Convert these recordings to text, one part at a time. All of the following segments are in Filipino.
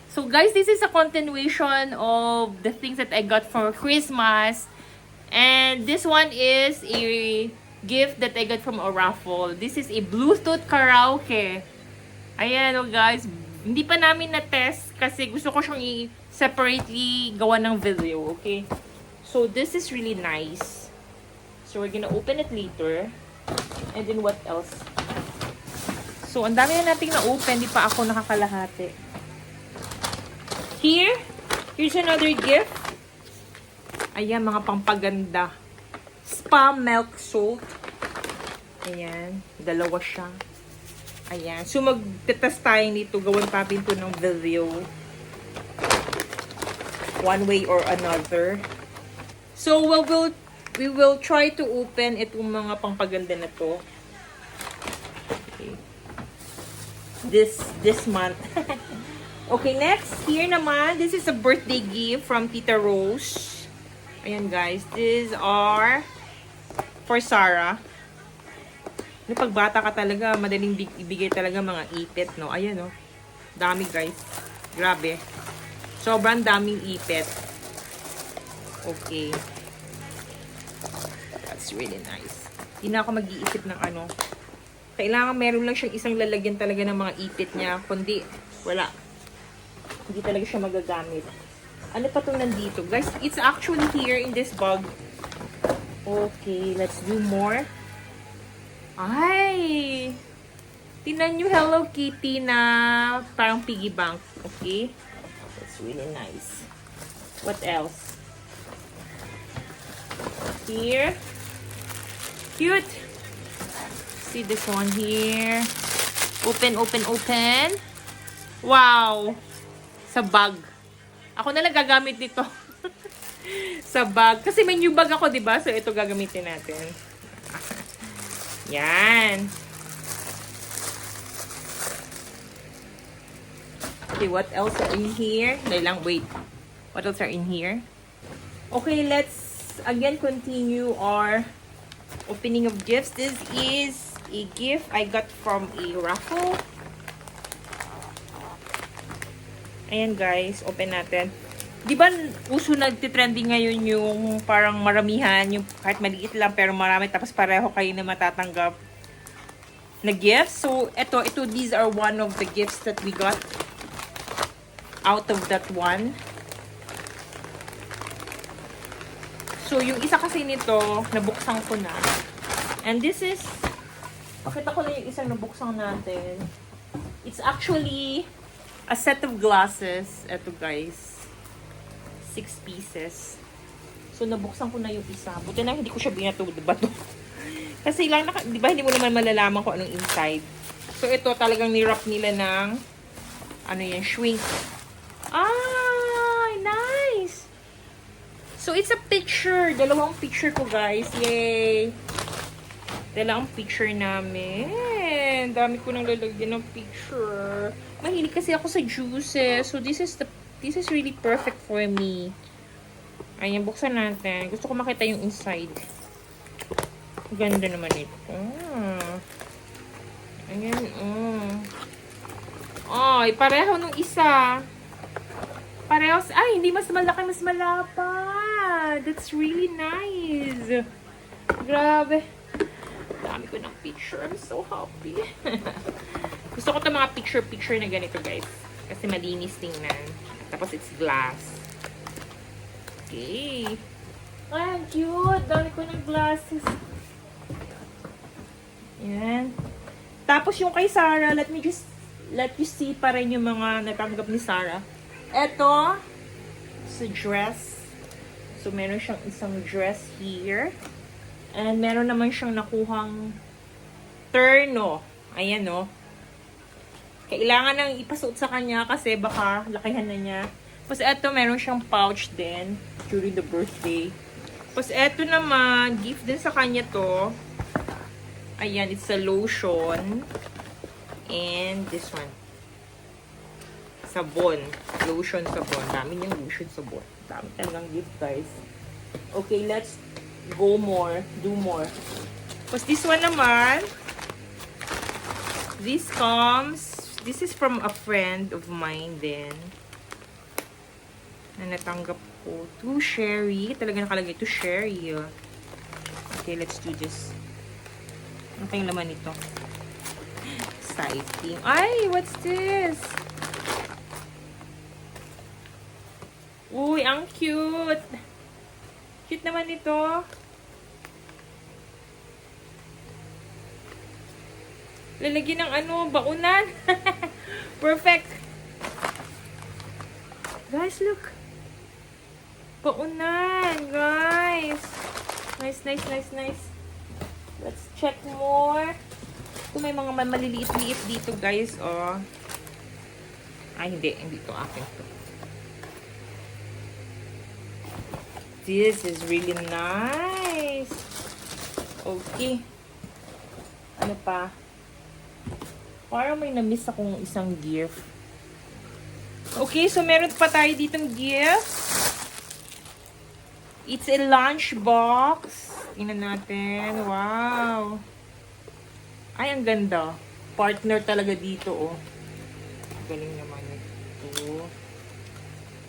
So guys, this is a continuation of the things that I got for Christmas. And this one is a gift that I got from a raffle. This is a Bluetooth karaoke. Ayan o guys, hindi pa namin na-test kasi gusto ko siyang i-separately gawa ng video, okay? So this is really nice. So we're gonna open it later. And then what else? So ang dami na nating na-open, di pa ako nakakalahati. Here's another gift. Ayan, mga pampaganda. Spa milk salt. Ayan, dalawa siya. Ayan. So, mag-test tayo nito. Gawin pa rin to ng video. One way or another. So, we will try to open itong mga pampaganda na to. Okay. This month. Okay, next. Here naman, this is a birthday gift from Tita Rose. Ayan guys, these are for Sarah. Pag bata ka talaga, madaling ibigay talaga mga ipit, no? Ayan, no? Dami guys. Grabe. Sobrang daming ipit. Okay. That's really nice. Hindi na ako mag-iisip ng ano. Kailangan meron lang siyang isang lalagyan talaga ng mga ipit niya. Kundi, wala. Hindi talaga siya magagamit. Ano pa itong nandito? Guys, it's actually here in this bag. Okay, let's do more. Ay! Tingnan nyo Hello Kitty na parang piggy bank. Okay? That's really nice. What else? Here. Cute! See this one here. Open, open, open. Wow! Sa bag. Ako na lang gagamit nito. Sa bag. Kasi may new bag ako, diba? So, ito gagamitin natin. Yan. Okay, what else are in here? Dahil lang, wait. What else are in here? Okay, let's again continue our opening of gifts. This is a gift I got from a raffle. Ayan guys, open natin. Di ba uso nagtitrending ngayon yung parang maramihan, yung kahit maliit lang pero marami tapos pareho kayo na matatanggap na gifts. So, these are one of the gifts that we got out of that one. So, yung isa kasi nito, nabuksan ko na. And this is, pakita ko lang yung isang nabuksan natin. It's actually a set of glasses. Ito guys. 6 pieces. So, nabuksan ko na yung isa. Buti na hindi ko siya binato. Diba to? Kasi lang, di ba hindi mo naman malalaman kung anong inside. So, ito talagang nirap nila ng ano yan, shrink. Ah, nice! So, it's a picture. Dalawang picture ko guys. Yay! Dalawang picture namin. Dami ko nang lalagyan ng picture. Mahilig kasi ako sa juices. So, this is really perfect for me. Ayan, buksan natin. Gusto ko makita yung inside. Ganda naman ito. Ayan, Ay, pareho nung isa. Pareho. Ay, hindi mas malaki, mas malapad. That's really nice. Grabe. Dami ko ng picture. I'm so happy. Gusto ko itong mga picture-picture na ganito, guys. Kasi malinis tingnan. Tapos, it's glass. Okay. Ay, cute. Dami ko ng glasses. Yan. Tapos, yung kay Sarah, let you see pa rin yung mga natanggap ni Sarah. Ito, sa dress. So, meron siyang isang dress here. And meron naman siyang nakuhang terno. Ayan, no. Kailangan nang ipasuot sa kanya kasi baka lakihan na niya. Tapos eto, meron siyang pouch din during the birthday. Tapos eto naman, gift din sa kanya to. Ayan, it's a lotion. And this one. Sabon. Lotion sabon. Dami niyang lotion sabon. Dami talagang gift, guys. Okay, let's go more. Do more. Tapos this one naman, this comes This is from a friend of mine din. Na natanggap ko. To Sherry. Talaga nakalagay to Sherry. Okay, let's do this. Ano kayong laman nito? Exciting. Ay, what's this? Uy, ang cute. Cute naman ito. Lalagyan ng ano, baunan. Perfect. Guys, look. Baunan, guys. Nice, nice, nice, nice. Let's check more. Ito may mga maliliit-liit dito, guys. Oh. Ay, hindi. Hindi ito akin to. This is really nice. Okay. Ano pa? Parang may na-miss akong isang gift. Okay, so meron pa tayo ditong gift. It's a lunch box. Tingnan natin. Wow. Ay, ang ganda. Partner talaga dito, oh. Galing naman ito.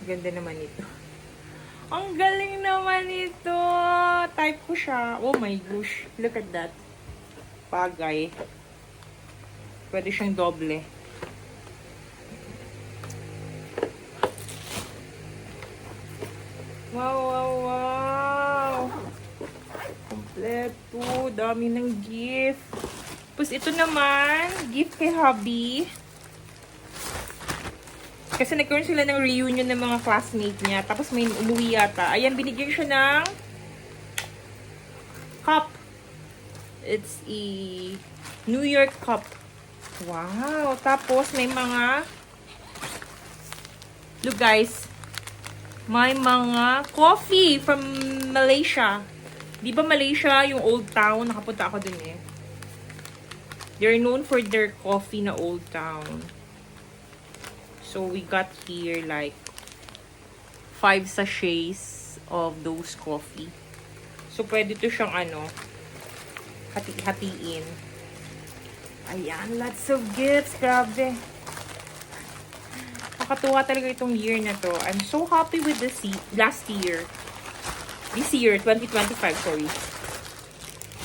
Ganda naman ito. Ang galing naman ito. Type ko siya. Oh my gosh. Look at that. Bagay. Pwede siyang doble. Wow, wow, wow. Kompleto. Dami ng gift. Tapos ito naman, gift kay hubby. Kasi nagkaroon sila ng reunion ng mga classmate niya. Tapos may umuwi yata. Ayan, binigyan siya ng cup. It's a New York cup. Wow. Tapos may mga, look guys, may mga coffee from Malaysia. Di ba Malaysia, yung Old Town? Nakapunta ako dun eh. They're known for their coffee na Old Town. So we got here like 5 sachets of those coffee. So pwede to siyang ano, hati-hatiin. Ayan, lots of gifts. Grabe. Nakatuwa talaga itong year na to. I'm so happy with this last year. This year, 2025, sorry.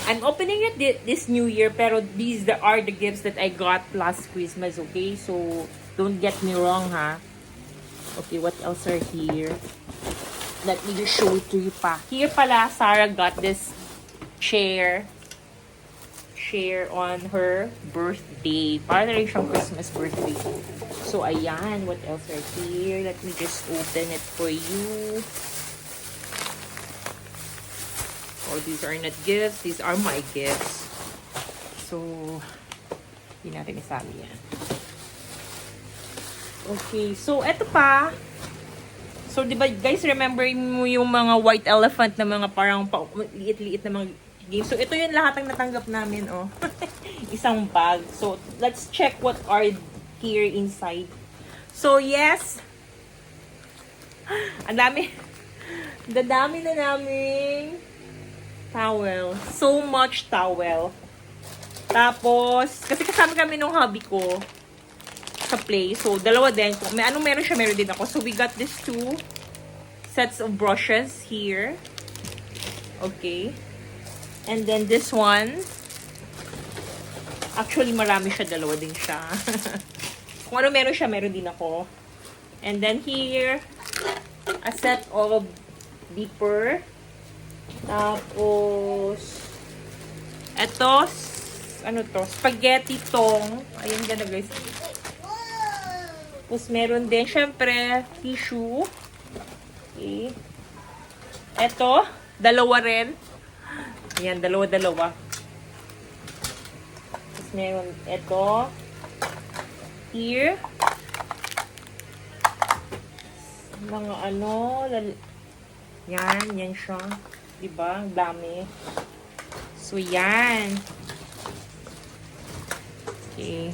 I'm opening it this new year, pero these are the gifts that I got last Christmas, okay? So, don't get me wrong, ha? Okay, what else are here? Let me just show it to you pa. Here pala, Sarah got this chair on her birthday. Para na rin siyang Christmas birthday. So, ayan. What else are here? Let me just open it for you. Oh, these are not gifts. These are my gifts. So, hindi natin isali yan. Okay. So, eto pa. So, di ba, guys, remember mo yung mga white elephant na mga parang liit-liit na mga games. So, ito yung lahat ang natanggap namin, oh. Isang bag. So, let's check what are here inside. So, yes. Ang dami. Dadami na namin towel. So much towel. Tapos, kasi kasama kami nung hubby ko sa play. So, dalawa din. Kung may anong meron siya, meron din ako. So, we got these 2 sets of brushes here. Okay. And then this one. Actually, marami siya. Dalawa din siya. Kung ano meron siya, meron din ako. And then here, a set of dipper. Tapos, eto, ano to? Spaghetti tong. Ayan ganda guys. Tapos meron din, syempre, tissue. Okay. Eto, dalawa rin. Ayan, dalawa-dalawa. Tapos meron, eto. Here. Mga ano, yan siya. Diba? Ang dami. So, yan. Okay.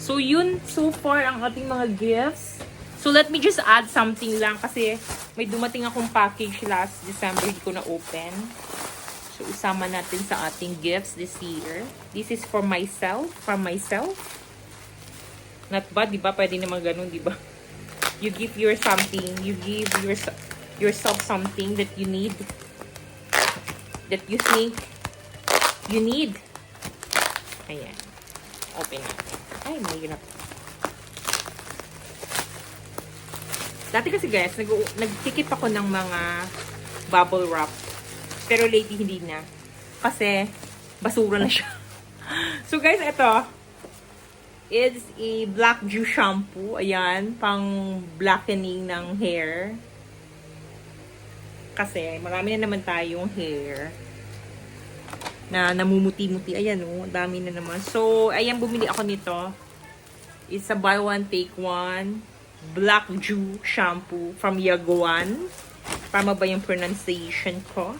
So, yun so far ang ating mga gifts. So, let me just add something lang kasi may dumating akong package last December. Hindi ko na-open. So, isama natin sa ating gifts this year. This is for myself. From myself. Not bad, di ba? Pwede naman ganun, di ba? You give your something. You give yourself something that you need. That you think you need. Ayan. Open natin. Ay, mahirap. Dati kasi guys, nagtikip ako ng mga bubble wrap. Pero lately hindi na. Kasi basura na siya. So guys, ito. It's a black dew shampoo. Ayan, pang blackening ng hair. Kasi marami na naman tayong hair na namumuti-muti. Ayan o, dami na naman. So, ayan, bumili ako nito. It's a buy one, take one black dew shampoo from Yaguan. Tama ba yung pronunciation ko?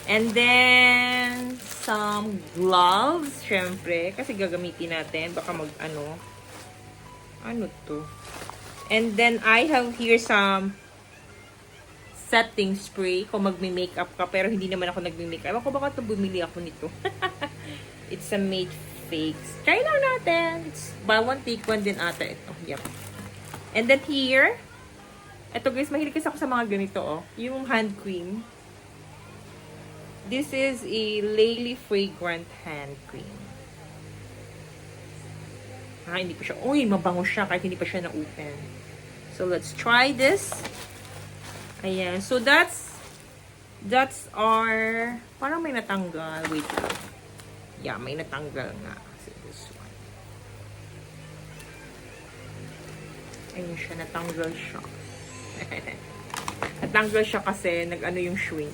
And then, some gloves, syempre. Kasi gagamitin natin. Baka mag-ano. Ano to? And then, I have here some setting spray. Kung magme-makeup ka. Pero hindi naman ako nagme-makeup. Ako baka ito bumili ako nito. It's a Made Fakes. Try lang natin. It's buy one, take one din ata ito. Yep. And then here, ito guys, mahilig kasi ako sa mga ganito, oh. Yung hand cream. This is a Laylee Fragrant Hand Cream. Hindi pa siya. Uy, mabango siya kahit hindi pa siya na-open. So, let's try this. Ayan. So, that's our, parang may natanggal. Wait lang. Yeah, may natanggal nga. So, this one. Ayun siya, natanggal siya. Natanggal siya kasi nag-ano yung shrink.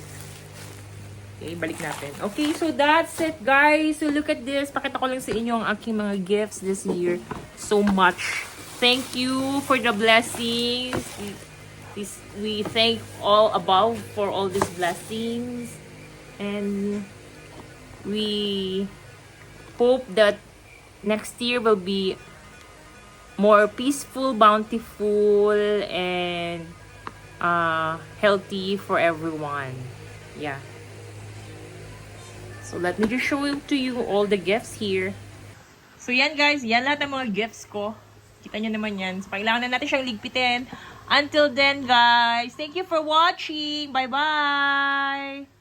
Okay, balik natin. Okay, so that's it, guys. So look at this. Pakita ko lang sa inyo ang aking mga gifts this year. So much. Thank you for the blessings. We thank all above for all these blessings. And we hope that next year will be more peaceful, bountiful, and healthy for everyone. Yeah. So, let me just show to you all the gifts here. So, yan guys. Yan lahat ng mga gifts ko. Kita nyo naman yan. So, kailangan na natin siyang ligpitin. Until then, guys. Thank you for watching. Bye-bye!